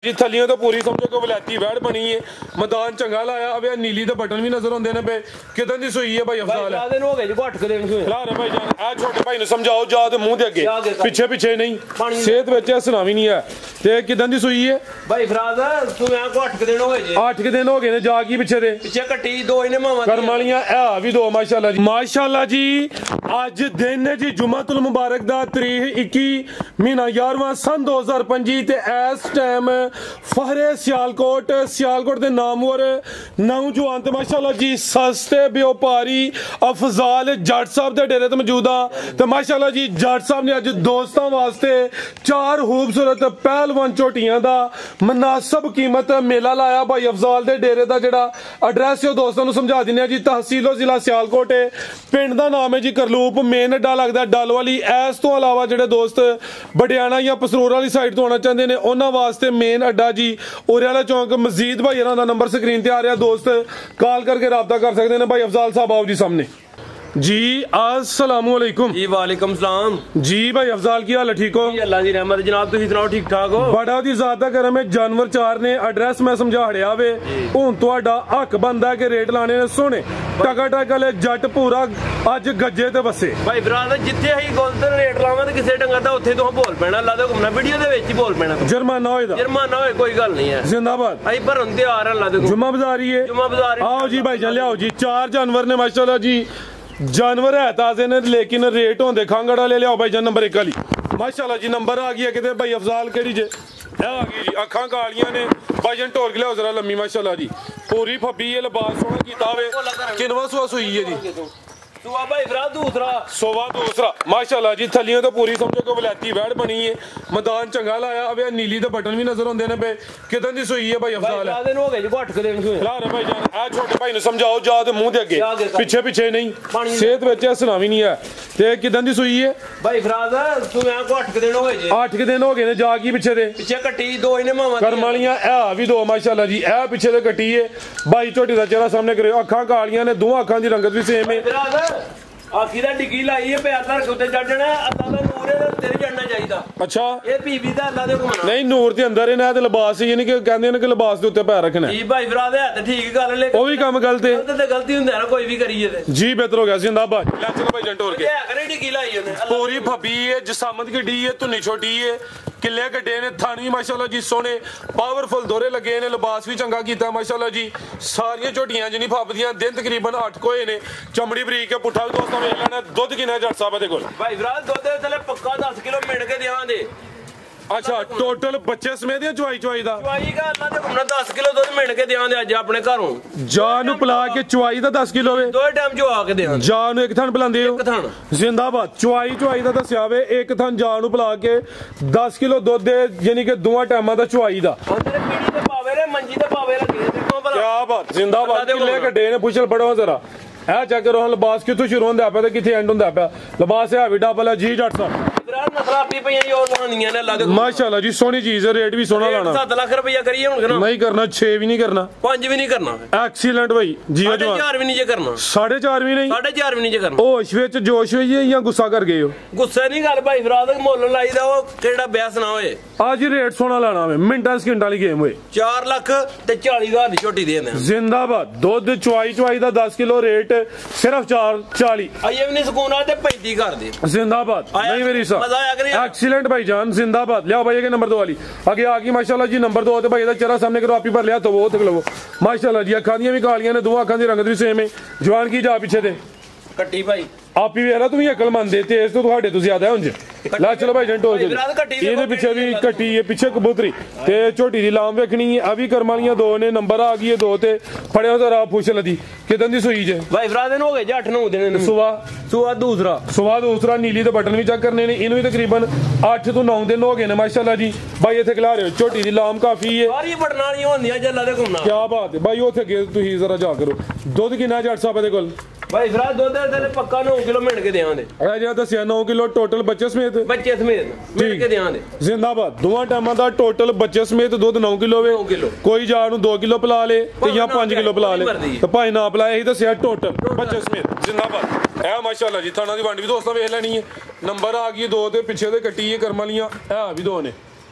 जी थलियों तो पूरी समझो कि वलैती वैड़ बनी है, मैदान चंगा लाया। अब नीली दे बटन भी नजर आते हैं पे कितन दी सूई है भाई अफजाल है दिन हो गए जी 8 दिन सूई ला रहे भाई जान आ छोटे भाई ने समझाओ जा ते मुंह दे अगे पीछे पीछे नहीं सेहत विच हसना भी नहीं है ते कितन दी सूई है भाई फराज सूया को 8 दिन हो गए जी 8 दिन हो गए ने जा की पीछे दे पीछे कट्टी दो इने मामा करम वालियां है भी दो माशाल्लाह जी अज दिन है जी जुमातुल मुबारक दा तारीख 21 महीना 11वां सन 2025 ते इस टाइम फहरे सियालकोट दे नामवर नौजवान ते माशाल्लाह जी सस्ते व्यापारी अफजाल जट साहब दे डेरे ते मौजूद आ ते माशाल्लाह जी जट साहब ने अज दोस्तां वास्ते 4 खूबसूरत पहलवान झोटियां दा मुनासिब कीमत मेला लाया। भाई अफजाल दे डेरे दा जेड़ा एड्रैस है दोस्तां नूं समझा दिंदे आ जी। तहसीलो जिला सियालकोट है, पिंड दा नाम है जी करलूप, मेन अड्डा लगदा डल वाली। इस तो अलावा जेड़े दोस्त बडियाना या पसरूर वाली साइड तो आना चाहते हैं उन्हां वास्ते मेन अड्डा जी उरे वाला चौंक मजीद भाई इन्हां दा नंबर स्क्रीन ते आ रहा, दोस्त कॉल करके राबता कर सकते हैं। भाई अफजाल साहब आओ जी सामने जी। अस्सलाम वालेकुम जी वालेकुम सलाम जी। भाई अफजाल की हाल है, ठीक हो? अल्लाह दी रहमत जनाब, तुसीं सुनाओ ठीक ठाक हो? बड़ा दी ज़्यादा करम है। जानवर चार ने एड्रैस मैं समझा हड़िया वे हुण तुहाडा हक बनदा है कि रेट लाने ने सोने टका टकले जट पूरा अज गज्जे ते बसे। भाई ब्रादर जिथे असीं गोल्डन रेट लावां ते किसे डंगर दा उत्थे तुहां बोल पैना, अल्लाह दे हुक्म नाल वीडियो दे विच ही बोल पैना। जुर्माना होएदा, जुर्माना होए कोई गल नहीं है। जिंदाबाद असीं भरन तैयार हां, अल्लाह दे जुम्मा बाजारी है, जुम्मा बाजार। आओ जी भाई जान लियाओ जी। 4 जानवर ने माशाल्लाह जी, जानवर है ताजे ने लेकिन रेट होंदे खांगड़ वाले। लियाओ भाई जान नंबर 1 वाली माशाल्लाह जी। नंबर आ गया किते भाई अफजाल केड़ी जे आ गई जी। अखां कालियां ने भाई जान टोर के लियाओ जरा लम्मी माशाल्लाह जी, पूरी फब्बी है, लिबास सोहना कीता वे। किनवा सुआ सुई है जी? सुआ भाई फराज दूसरा सोवा दूसरा माशाल्लाह जी। थलियों तो पूरी समझो कि वलैती वैड़ बनी है, मैदान चंगा लाया। अब नीली दे बटन भी नजर आते हैं पे कितन दी सूई है भाई अफजाल है? दिन हो गए जी 8 दिन सूई ला रहे भाई जान आ छोटे भाई ने समझाओ जा ते मुंह दे अगे पीछे पीछे नहीं सेहत विच हसना भी नहीं है ते कितन दी सूई है भाई फराज सूया को 8 दिन हो गए जी 8 दिन हो गए ने जा की पीछे दे पीछे कट्टी दो इने मामा करम वालियां है भी दो माशाल्लाह जी। ए पीछे दे कट्टी है भाई, झोटी दा चेहरा सामने करो। अखां कालियां ने, दोवां अखां दी रंगत भी सेम है। आखी दा डिग्गी लाई है, पैर धर के उत्ते चढ़ जाना। अल्लाह दा नूर है तेरे चढ़ना चाहिदा। अच्छा ये बीबी दा अल्लाह दे हुक्म नहीं नूर दे अंदर है ना ते लिबास यानी कि कहंदे ने कि लिबास दे उत्ते पैर रखना है जी। भाई फराद है ते ठीक गल ले, ओ भी काम गलत है ते गलती हुंदा है ना कोई भी करिए ते जी। बेहतर हो गया जिंदाबाद। ले चलो भाई जंट और के है करे डिग्गी लाई ओने पूरी फब्बी है, जसामत गड्डी है, धुनी छोटी है, किले गड्डे ने, थान भी माशाल्लाह जी सोने पावरफुल दोरे लगे ने, लिबास भी चंगा कीता माशाल्लाह जी। सारियां झोटियां जिन्नी फब्बदियां दिन तकरीबन 8 कोए ने, चमड़ी बरीक है। पुट्ठा भी दोस्तों वेख लेना। दुध किन्ना जट साहब दे कोल? भाई फराद दुध थले पक्का 10 किलो मिण के देवां दे। अच्छा टोटल बच्चे समेत या चवाई दा? चवाई का अल्लाह दे हुक्म नाल 10 किलो दुध मिण के देवां दे अज अपने घरों। जा नु पिला के चवाई दा 10 किलो वे, दो टाइम जो आके देवां जा नु एक थन पिलांदे हो? एक थन जिंदाबाद। चवाई दा दस्या वे, एक थन जा नु पिला के 10 किलो दुध दे यानी कि दोवां टाइमां दा चवाई दा। अंदर पीड़ी ते पावे रे मंजी ते पावे लगे देखो भला क्या बात जिंदाबाद। किले गड्डे ने पुछल पड़ो जरा है चेक करो हां लिबास कितों शुरू होंदा पे ते किथे एंड होंदा पे। लिबास है भी डबल है जी जट साहब। माशाल्लाह जी सोहनी चीज है, रेट भी सोहना लाना। 7 लाख रुपया करिए हुन नहीं करना, 6 भी नहीं करना, 5 भी नहीं करना, एक्सीलेंट भाई जी। 4.5 भी नहीं जे करना, 4.5 भी नहीं, 4.5 भी नहीं जे करना। होश विच जोश होई है या गुस्सा कर गए हो? गुस्सा नहीं गल भाई फराद मुੱਲ ਲਾਈਦਾ ਉਹ ਕਿਹੜਾ ਬਿਆਸ ਨਾ ਹੋਏ। आज ही रेट सोना लाना वे, मिनटां सकिंटां वाली गेम होए। 4 ਲੱਖ ਤੇ 40,000 ਦੀ ਝੋਟੀ ਦੇ ਦਿੰਦੇ जिंदाबाद। दुध चवाई दा 10 किलो रेट सिर्फ 4.40। ਆਈਏ ਵੀ ਨਹੀਂ ਸਕੂਨ ਆ ਤੇ 35 कर दे। जिंदाबाद नहीं मेरी साहब, मजा आया कि नहीं? एक्सीलेंट भाई जान जिंदाबाद। लिया भाई के नंबर 2 वाली आगे आ गई माशाल्लाह जी। नंबर 2 ते भाई दा चेहरा सामने करो, आप ही पर लिया तो वो तक लो माशाल्लाह जी। अखां दी भी कालियां ने, दो अखां दी रंगत भी सेम है। जवान की जा पीछे दे ਕੱਟੀ भाई आप ही वेला तू अकल मंदे तेज तो ਤੁਹਾਡੇ ਤੋਂ ਜ਼ਿਆਦਾ ਹੁੰਜ। ला चलो भाई जंटो ਇਹਦੇ ਪਿੱਛੇ ਵੀ ਕੱਟੀ ਹੈ, ਪਿੱਛੇ ਕਬੂਤਰੀ ਤੇ ਝੋਟੀ ਦੀ ਲਾਮ ਵੇਖਣੀ ਹੈ। ਆ ਵੀ ਕਰਮ ਵਾਲੀਆਂ 2 ਨੇ, ਨੰਬਰ ਆ ਗਈ ਹੈ 2 ਤੇ ਫੜਿਓ ਜ਼ਰਾ ਪੁੱਛ ਲਦੀ ਕਿਦਾਂ ਦੀ ਸੂਈ ਜੇ? भाई फराद दिन हो गए 8-9 दिन ਸੁਆ ਦੂਸਰਾ ਨੀਲੀ ਦੇ ਬਟਨ ਵੀ ਚੈੱਕ ਕਰਨੇ ਨੇ। ਇਹਨੂੰ ਵੀ ਤਕਰੀਬਨ 8 ਤੋਂ 9 ਦਿਨ ਹੋ ਗਏ ਨੇ ਮਾਸ਼ਾਅੱਲਾ ਜੀ। ਭਾਈ ਇੱਥੇ ਖਿਲਾ ਰਹੇ ਹੋ, ਝੋਟੀ ਦੀ ਲਾਮ ਕਾਫੀ ਹੈ, ਸਾਰੀ ਬਟਨ ਵਾਲੀਆਂ ਹੁੰਦੀਆਂ ਜੱਲਾ ਦੇ ਘੁੰਮਣਾ। ਕੀ ਬਾਤ ਹੈ ਭਾਈ। ਉੱਥੇ ਗਏ ਤੁਸੀਂ ਜ਼ਰਾ ਜਾ ਕਰੋ। ਦੁੱਧ ਕਿੰਨਾ ਜੱਟ ਸਾਹਿਬ ਦੇ ਕੋਲ? भाई फराद दुध थले पक्का 9 किलो मिण के देवां दे। ਇਹ ਜਿਹੜਾ ਦੱਸਿਆ 9 ਕਿਲੋ ਟੋਟਲ ਬੱਚੇ ਸਮੇਤ मिण के देवां दे। जिंदाबाद। दोवां टाइमां दा टोटल बच्चे समेत दुध 9 किलो वे। कोई जा नु 2 किलो पिला ले ते या 5 किलो पिला ले ते भाई ना पिलाए यही दस्सिया टोटल बच्चे समेत। जिंदाबाद। है माशाल्लाह जी। थाना दी वंड भी दोस्तां वेख लेनी है। नंबर आ गई 2 ते पिछे दे कट्टी है करम वालियां है भी 2 ने।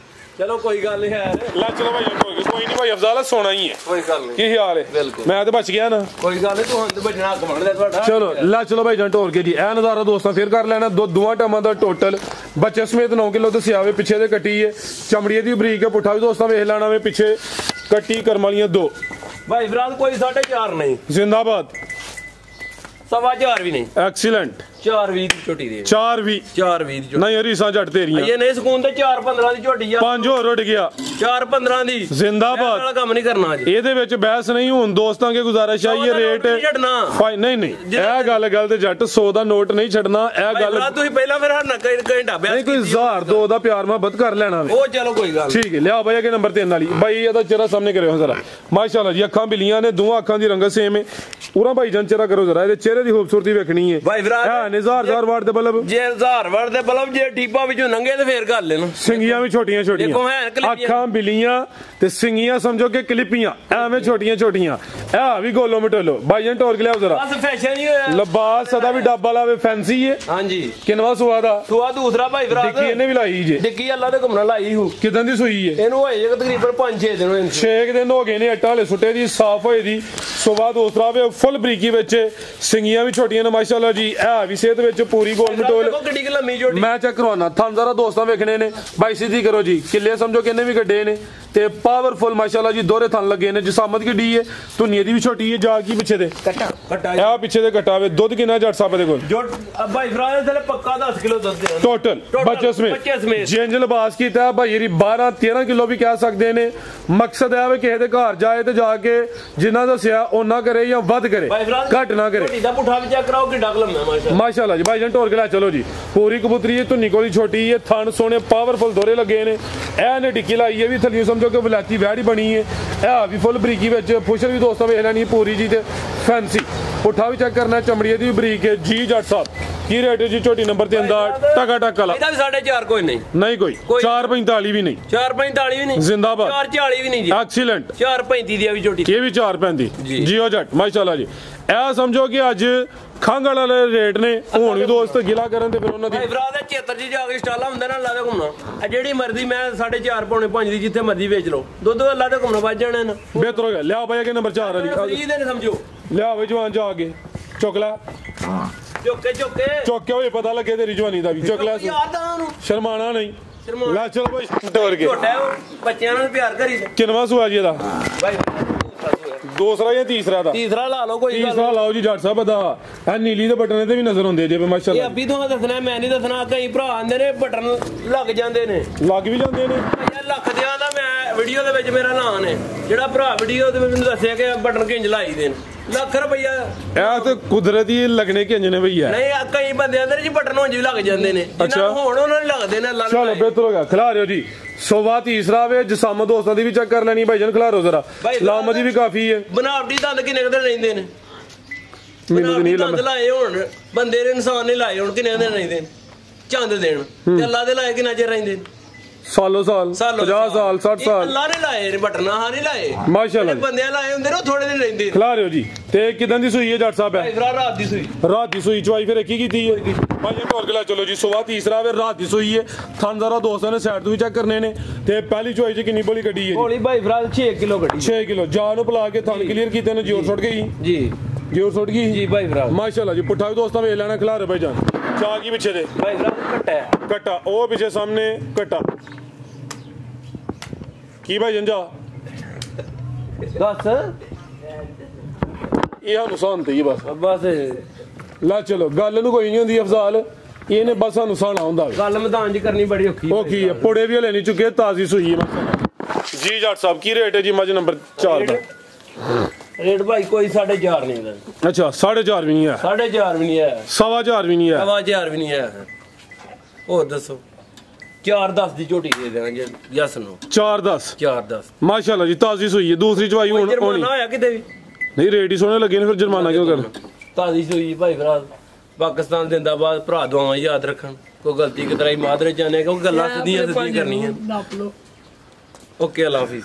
ਚਲੋ ਕੋਈ ਗੱਲ ਨਹੀਂ ਹੈ ਲੈ ਚਲੋ ਭਾਈਜਾਨ ਢੋਲ ਕੇ ਕੋਈ ਨਹੀਂ ਭਾਈ ਅਫਜ਼ਾਲ ਸੋਣਾ ਹੀ ਹੈ ਕੋਈ ਗੱਲ ਨਹੀਂ ਕੀ ਖਿਆਲ ਹੈ ਮੈਂ ਤਾਂ ਬਚ ਗਿਆ ਨਾ ਕੋਈ ਗੱਲ ਨਹੀਂ ਤੁਹਾਨੂੰ ਭਜਣਾ ਹੱਕ ਬਣਦਾ ਤੁਹਾਡਾ ਚਲੋ ਲੈ ਚਲੋ ਭਾਈਜਾਨ ਢੋਲ ਕੇ ਜੀ ਇਹ ਨਜ਼ਾਰਾ ਦੋਸਤਾਂ ਫੇਰ ਕਰ ਲੈਣਾ ਦੋਵਾਂ ਟਾਈਮਾਂ ਦਾ ਟੋਟਲ ਬੱਚੇ ਸਮੇਤ 9 ਕਿਲੋ ਦੱਸਿਆ ਵੇ ਪਿੱਛੇ ਦੇ ਕੱਟੀ ਹੈ ਚਮੜੀਏ ਦੀ ਬਰੀਕ ਹੈ ਪੁੱਠਾ ਵੀ ਦੋਸਤਾਂ ਵੇਖ ਲੈਣਾ ਵੇ ਪਿੱਛੇ ਕੱਟੀ ਕਰਮ ਵਾਲੀਆਂ 2 ਭਾਈ ਫਰਾਦ ਕੋਈ 4.5 ਨਹੀਂ ਜ਼ਿੰਦਾਬਾਦ 4.5 ਵੀ ਨਹੀਂ ਐਕਸੀਲੈਂਟ 4.20 ਦੀ ਝੋਟੀ ਦੇ 420 4.20 ਦੀ ਝੋਟੀ ਨਹੀਂ ਹਰੀਸਾਂ ਜੱਟ ਤੇਰੀਆਂ ਇਹ ਨਹੀਂ ਸਕੂਨ ਤੇ 4.15 ਦੀ ਝੋਟੀ ਆ 5 ਹੋਰ ਉੱਡ ਗਿਆ 4.15 ਦੀ ਜ਼ਿੰਦਾਬਾਦ ਵਾਲਾ ਕੰਮ ਨਹੀਂ ਕਰਨਾ ਅੱਜ ਇਹਦੇ ਵਿੱਚ ਬਹਿਸ ਨਹੀਂ ਹੁਣ ਦੋਸਤਾਂ ਕੇ ਗੁਜ਼ਾਰਿਸ਼ ਹੈ ਇਹ ਰੇਟ ਨਹੀਂ ਇਹ ਗੱਲ ਤੇ ਜੱਟ 100 ਦਾ ਨੋਟ ਨਹੀਂ ਛੱਡਣਾ ਇਹ ਗੱਲ ਤੁਸੀਂ ਪਹਿਲਾਂ ਫਿਰ ਹਰ ਨਾ ਘੰਟਾ ਬਿਆਸ ਨਹੀਂ ਕੋਈ 1000 2 ਦਾ ਪਿਆਰ ਮੁਹੱਬਤ ਕਰ ਲੈਣਾ ਵੇ ਉਹ ਚਲੋ ਕੋਈ ਗੱਲ ਠੀਕ ਹੈ ਲਿਆ ਬਾਈ ਅਗੇ ਨੰਬਰ 3 ਵਾਲੀ ਬਾਈ ਇਹਦਾ ਚਿਹਰਾ ਸਾਹਮਣੇ ਕਰਿਓ ਜ਼ਰਾ ਮਾਸ਼ਾਅੱਲਾ ਜੀ ਅੱਖਾਂ ਬਿਲੀਆਂ ਨੇ ਦੋਵਾਂ ਅੱਖਾਂ ਦੀ ਰੰਗਤ ਸੇਮ ਹੈ ਪੂਰਾ ਭਾਈ ਜਾਨ ਚਿਹਰਾ ਕਰੋ ਜ਼ਰਾ ਇਹਦੇ ਚਿਹਰੇ ਦੀ ਖੂਬਸੂਰਤੀ ਵੇਖਣੀ ਹੈ ਭਾਈ ਫਰਾਦ ਹਾਂ ਹਜ਼ਾਰ ਵਾਟ ਦੇ ਬਲਬ ਜੇ 1000 ਵਾਟ ਦੇ ਬਲਬ ਜੇ ਟੀਪਾ ਵਿੱਚੋਂ ਨੰਗੇ ਤੇ ਫੇਰ ਗੱਲ ਲੈਣ ਸਿੰਗੀਆਂ ਵੀ ਛੋਟੀਆਂ ਛੋਟੀਆਂ ਅੱਖਾਂ ਬਿਲੀਆਂ ਤੇ ਸਿੰਗੀਆਂ ਸਮਝੋ ਕਿ ਕਲਿੱਪੀਆਂ ਐਵੇਂ ਛੋਟੀਆਂ ਛੋਟੀਆਂ ਇਹ ਵੀ ਗੋਲੋ ਮਟੋਲੋ ਭਾਈ ਜਾਨ ਟੋਰ ਕੇ ਲਿਆਓ ਜ਼ਰਾ ਬਸ ਫੈਸ਼ਨ ਹੀ ਹੋਇਆ ਲਬਾਸ ਸਦਾ ਵੀ ਡੱਬਾ ਲਾਵੇ ਫੈਂਸੀ ਹੈ ਹਾਂਜੀ ਕਿੰਨਵਾ ਸਵਾਦ ਆ ਸੁਆ ਦੂਸਰਾ ਭਾਈ ਫਰਾਦ ਡਿੱਗੀ ਇਹਨੇ ਵੀ ਲਾਈ ਜੇ ਡਿੱਗੀ ਅੱਲਾ ਦੇ ਘੁੰਮਣ ਲਾਈ ਹੂ ਕਿਦਾਂ ਦੀ ਸੂਈ ਹੈ ਇਹਨੂੰ ਹੋਏ ਜੇ ਤਕਰੀਬਨ 5-6 ਦਿਨ ਹੋਏ 6 ਦਿਨ ਹੋ ਗਏ ਨੇ ਅੱਟਾ ਵਾਲੇ ਸੁੱਟੇ ਦੀ ਸਾਫ਼ ਹੋਏ ਦੀ ਸੁਬਾ ਦੂਸਰਾ ਵੇ ਫੁੱਲ ਬਰੀਕੀ ਵਿੱਚ ਸਿੰਗੀਆਂ ਵੀ ਛੋਟੀਆਂ ਨੇ ਮਾਸ਼ਾਅੱਲਾ ਜੀ ਇਹ ਵੀ ਸਿਹਤ ਵਿੱਚ ਪੂਰੀ ਗੋਲ ਮਟੋਲ ਕਿੱਡੀ ਲੰਮੀ ਝੋਟੀ ਮੈਂ ਚੈੱਕ ਕਰਵਾਉਣਾ ਤੁਹਾਨੂੰ ਜ਼ਰਾ ਦੋਸਤਾਂ ਵੇਖਣੇ ਨੇ ਬਾਈ ਸਿੱਧੀ ਕਰੋ ਜੀ ਕਿੱਲੇ ਸਮਝੋ ਕਿੰਨੇ ਵੀ ਗੱਡੇ ਨੇ ਤੇ ਪਾਵਰਫੁਲ ਮਾਸ਼ਾਅੱਲਾ ਜੀ ਦੋਰੇ ਥਣ ਲੱਗੇ ਨੇ ਜਸਾਮਤ ਕਿੱਡੀ ਹੈ ਧੁਨੀਏ ਦੀ ਵੀ ਛੋਟੀ ਹੈ ਜਾ ਕੀ ਪਿੱਛੇ ਦੇ ਕੱਟਾ ਇਹ ਪਿੱਛੇ ਦੇ ਕੱਟਾ ਵੇ ਦੁੱਧ ਕਿੰਨਾ ਜੱਟ ਸਾਹਿਬ ਦੇ ਕੋਲ ਜੋ ਭਾਈ ਫਰਾਦ ਥਲੇ ਪੱਕਾ 10 ਕਿਲੋ ਦੁੱਧ ਦੇ ਟੋਟਲ ਬੱਚੇ ਸਮੇਤ ਜਿੰਜ ਲਿਬਾਸ ਕੀਤਾ ਭਾਈ ਇਹਦੀ 12-13 ਕਿਲੋ ਵੀ ਕਹਿ ਸਕਦੇ ਨੇ ਮਕਸਦ ਹੈ ਵੀ ਕਿਸੇ ਦੇ ਘਰ ਜਾਏ ਤੇ ਜਾ ਕੇ ਜਿੰਨਾ ਦੱਸਿਆ ਉਹਨਾਂ ਕਰੇ ਜਾਂ ਵੱਧ ਕਰੇ ਘੱਟ ਨਾ ਕਰੇ ਝੋਟੀ ਦਾ ਪੁੱਠਾ ਵੀ ਚੈੱਕ ਕਰਾਓ ਕਿੱਡਾ ਲੰਮਾ ਮਾਸ਼ਾਅੱਲਾ ਜੀ ਭਾਈ ਜਾਨ ਢੋਲ ਕੇ ਲੈ ਚਲੋ ਜੀ ਪੂਰੀ ਕਬੂਤਰੀ ਹੈ ਧੁੰਨੀ ਕੋਲੀ ਛੋਟੀ ਹੈ ਥਣ ਸੋਹਣੇ ਪਾਵਰਫੁਲ ਦੋਰੇ ਲੱਗੇ ਨੇ ਇਹ ਨੇ ਟਿੱਕੀ ਲਾਈ ਹੈ ਵੀ ਥੱਲੇ ਸਮਝੋ ਕਿ ਬਲਾਤੀ ਵੈੜ ਹੀ ਬਣੀ ਹੈ ਇਹ ਵੀ ਫੁੱਲ ਬਰੀਕੀ ਵਿੱਚ ਫੁਸ਼ਰ ਵੀ ਦੋਸਤਾਂ ਵੇਖ ਲੈਣੀ ਪੂਰੀ ਜੀ ਤੇ ਫੈਂਸੀ ਪੁੱਠਾ ਵੀ ਚੈੱਕ ਕਰਨਾ ਚਮੜੀਏ ਦੀ ਬਰੀਕ ਹੈ ਜੀ ਜੱਟ ਸਾਹਿਬ ਕੀ ਰੇਟ ਹੈ ਜੀ ਝੋਟੀ ਨੰਬਰ 3 ਦਾ ਟਕਾ ਟਕਾ ਲਾ ਇਹਦਾ ਵੀ 4.5 ਕੋਈ ਨਹੀਂ ਕੋਈ 445 ਵੀ ਨਹੀਂ 445 ਵੀ ਨਹੀਂ ਜ਼ਿੰਦਾਬਾਦ 440 ਵੀ ਨਹੀਂ ਜੀ ਐਕਸੀਲੈਂਟ 435 ਦੀ ਆ ਵੀ ਝੋਟੀ ਇਹ ਵੀ 435 ਜੀਓ ਜੱਟ ਮਾਸ਼ਾਅੱਲਾ ਜੀ ਇਹ ਸਮਝੋ ਕਿ ਅੱਜ ਖੰਗ ਵਾਲੇ ਰੇਟ ਨੇ ਹੁਣ ਵੀ ਦੋਸਤ ਗਿਲਾ ਕਰਨ ਤੇ ਫਿਰ ਉਹਨਾਂ ਦੀ ਭਰਾ ਦੇ 76 ਜੀ ਜਾ ਕੇ ਸਟਾਲਾ ਹੁੰਦਾ ਨਾ ਅੱਲਾ ਦੇ ਘੁੰਮਣਾ ਆ ਜਿਹੜੀ ਮਰਜ਼ੀ ਮੈਂ 4.5 ਪੌਣੇ 5 ਦੀ ਜਿੱਥੇ ਮਰਜ਼ੀ ਵੇਚ ਲਓ ਦੁੱਧ ਅੱਲਾ ਦੇ ਘੁੰਮਣਾ ਵੱਜ ਜਾਣਾ ਨਾ ਬਿਹਤਰ ਹੋ ਗਿਆ ਲਿਆ ਬਾਈ ਅਗੇ ਨੰਬਰ 4 ਵਾਲੀ ਜੀ ਦੇ ਸਮਝੋ ਲਿਆ ਬਈ ਜਵਾਨ ਜਾ ਕੇ ਚੁੱਕ ਲੈ ਚੁੱਕ ਕੇ ਹੋਏ ਪਤਾ ਲੱਗੇ ਤੇਰੀ ਜਵਾਨੀ ਦਾ ਵੀ ਚੁੱਕ ਲੈ ਸ਼ਰਮਾਣਾ ਨਹੀਂ ਲੈ ਚਲੋ ਬਾਈ ਟੋਰ ਕੇ ਬੱਚਿਆਂ ਨਾਲ ਪਿਆਰ ਕਰੀ ਕਿੰਨਵਾ ਸੂਆ ਜੀ ਇਹਦਾ ਬਾਈ ਦੂਸਰਾ ਜਾਂ ਤੀਸਰਾ ਦਾ ਤੀਸਰਾ ਲਾ ਲਓ ਕੋਈ ਤੀਸਰਾ ਲਾਓ ਜੀ ਜੱਟ ਸਾਹਿਬ ਦਾ ਇਹ ਨੀਲੀ ਦੇ ਬਟਨ ਤੇ ਵੀ ਨਜ਼ਰ ਹੁੰਦੇ ਜੇ ਮਾਸ਼ਾਅੱਲਾ ਇਹ ਅੱਬੀ ਤੋਂ ਦੱਸਣਾ ਮੈਂ ਨਹੀਂ ਦੱਸਣਾ ਕਈ ਭਰਾ ਆਂਦੇ ਨੇ ਬਟਨ ਲੱਗ ਜਾਂਦੇ ਨੇ ਲੱਗ ਵੀ ਜਾਂਦੇ ਨੇ ਯਾਰ ਲੱਖ ਦਿਆਂ ਦਾ ਮੈਂ ਵੀਡੀਓ ਦੇ ਵਿੱਚ ਮੇਰਾ ਨਾਂ ਨੇ ਜਿਹੜਾ ਭਰਾ ਵੀਡੀਓ ਦੇ ਵਿੱਚ ਮੈਨੂੰ ਦੱਸਿਆ ਕਿ ਬਟਨ ਕਿੰਜ ਲਾਈ ਦੇ ਨੇ ਲੱਖ ਰੁਪਈਆ ਇਹ ਤੇ ਕੁਦਰਤੀ ਲੱਗਣੇ ਕਿੰਜ ਨੇ ਭਈਆ ਨਹੀਂ ਕਈ ਬੰਦੇ ਆਂਦੇ ਨੇ ਜੀ ਬਟਨ ਹੋਂ ਜੀ ਲੱਗ ਜਾਂਦੇ ਨੇ ਜਿਨ੍ਹਾਂ ਹੁਣ ਉਹਨਾਂ ਨੂੰ ਲੱਗਦੇ ਨੇ ਅੱਲਾ ਚਲੋ ਬਿਹਤਰ ਹੋ ਗਿਆ ਖਿਲਾ ਰਿਓ ਜੀ ਸੋਵਾ ਤੀਸਰਾ ਵੇ ਜਸਾਮ ਦੋਸਤਾਂ ਦੀ ਵੀ ਚੈੱਕ ਕਰ ਲੈਣੀ ਭਾਈਜਾਨ ਖਿਲਾ ਰੋ ਜ਼ਰਾ ਲਾਮ ਦੀ ਵੀ ਕਾਫੀ ਹੈ ਬਨਾਵਟੀ ਦੰਦ ਕਿੰਨੇ ਕਦੇ ਰਹਿੰਦੇ ਨੇ ਮੈਨੂੰ ਨਹੀਂ ਦੰਦ ਲਾਏ ਹੁਣ ਬੰਦੇ ਨੇ ਇਨਸਾਨ ਨੇ ਲਾਏ ਹੁਣ ਕਿੰਨੇ ਕਦੇ ਰਹਿੰਦੇ ਨੇ ਚੰਦ ਦੇਣ ਤੇ ਅੱਲਾ ਦੇ ਲਾਏ ਕਿੰਨਾ ਚਿਰ ਰਹਿੰਦੇ ਨੇ ਸਾਲ 50 ਸਾਲ 60 ਸਾਲ ਅੱਲਾ ਨੇ ਲਾਏ ਨੇ ਬਟਨ ਹਾਂ ਨਹੀਂ ਲਾਏ ਮਾਸ਼ਾਅੱਲਾ ਬੰਦਿਆਂ ਲਾਏ ਹੁੰਦੇ ਨੇ ਥੋੜੇ ਦਿਨ ਰਹਿੰਦੇ ਖਿਲਾ ਰਿਓ ਜੀ ਤੇ ਕਿਦਾਂ ਦੀ ਸੂਈ ਹੈ ਜੱਟ ਸਾਹਿਬ ਹੈ ਰਾਤ ਦੀ ਸੂਈ ਚਵਾਈ ਫਿਰ ਕੀ ਕੀਤੀ ਹੈ ਭਾਈ ਢੋਰ ਕੇ ਚਲੋ ਜੀ ਸੋਵਾ ਤੀਸਰਾ ਵੇ ਰਾਤ ਦੀ ਸੂਈ ਹੈ ਥਾਨਦਾਰਾ ਦੋਸਤਾਂ ਨੇ ਸਾਈਡ ਤੋਂ ਵੀ ਚੈੱਕ ਕਰਨੇ ਨੇ ਤੇ ਪਹਿਲੀ ਚਵਾਈ ਚ ਕਿੰਨੀ ਬੋਲੀ ਕੱਢੀ ਹੈ ਬੋਲੀ ਭਾਈ ਫਰਾਦ 6 ਕਿਲੋ ਕੱਢੀ 6 ਕਿਲੋ ਜਾਨ ਨੂੰ ਪਲਾ ਕੇ ਥਣ ਕਲੀਅਰ ਕੀਤੇ ਨੇ ਜੋਰ ਸੁੱਟ ਗਈ ਜੀ ਜੋਰ ਸੁੱਟ ਗਈ ਜੀ ਭਾਈ ਫਰਾਦ ਮਾਸ਼ਾਅੱਲਾ ਜੀ ਪੁੱਠਾ ਵੀ ਦੋਸਤਾਂ ਵੇਖ ਲੈਣਾ ਖਿਲਾ ਰਹੇ ਭਾਈ ਜਾਨ ਚਾਹ ਕੀ ਪਿੱਛੇ ਦੇ ਭਾਈ ਫਰਾਦ ਕੱਟਾ ਉਹ ਪਿੱਛੇ ਸਾਹਮਣੇ ਕੱਟਾ ਕੀ ਭਾਈ ਜੰਜਾ ਦੱਸ ਇਹ ਸਾਨੂੰ ਸਾਨ ਤੇ ਬਸ ਲੈ ਚਲੋ ਗੱਲ ਨੂੰ ਕੋਈ ਨਹੀਂ ਹੁੰਦੀ ਅਫਜ਼ਾਲ ਇਹਨੇ ਬਸ ਸਾਨੂੰ ਸਾਣਾ ਹੁੰਦਾ ਗੱਲ ਮੈਦਾਨ 'ਚ ਕਰਨੀ ਬੜੀ ਔਖੀ ਉਹ ਕੀ ਹੈ ਪੋੜੇ ਵੀ ਹਲੇ ਨਹੀਂ ਚੁੱਕੇ ਤਾਜ਼ੀ ਸੂਈ ਹੈ ਜੀ ਜੱਟ ਸਾਹਿਬ ਕੀ ਰੇਟ ਹੈ ਜੀ ਮੱਝ ਨੰਬਰ 4 ਦਾ ਰੇਟ ਭਾਈ ਕੋਈ 4.5 ਨਹੀਂ ਦਾ ਅੱਛਾ 4.5 ਵੀ ਨਹੀਂ ਹੈ 4.5 ਵੀ ਨਹੀਂ ਹੈ 4.5 ਵੀ ਨਹੀਂ ਹੈ 4.5 ਵੀ ਨਹੀਂ ਹੈ ਹੋਰ ਦੱਸੋ 4-10 ਦੀ ਝੋਟੀ ਦੇ ਦੇਵਾਂਗੇ ਯਸ ਨੂੰ 4-10 ਮਾਸ਼ਾਅੱਲਾ ਜੀ ਤਾਜ਼ੀ ਸੂਈ ਹੈ ਦੂਸਰੀ ਚਵਾਈ ਹੁਣ ਹੋਣੀ ਹੋਇਆ ਕਿਤੇ ਵੀ ਨਹੀਂ ਰੇਟ ਹੀ ਸੋਹਣੇ ਲੱਗੇ ਨੇ ਫਿਰ ਜੁਰਮਾਨਾ ਕਿਉਂ ਕਰਨਾ ਤਾਜ਼ੀ ਸੂਈ ਭਾਈ ਫਰਾਦ ਪਾਕਿਸਤਾਨ ਜ਼ਿੰਦਾਬਾਦ ਭਰਾ ਦੁਆਵਾਂ ਯਾਦ ਰੱਖਣ ਕੋਈ ਗਲਤੀ ਕਿਤਰਾ ਹੀ ਮਾਦਰੇ ਚਾਹਨੇ ਕਿਉਂਕਿ ਗੱਲਾਂ ਸਿੱਧੀਆਂ ਕਰਨੀਆਂ ਓਕੇ ਅੱਲਾ ਹਾਫਿਜ਼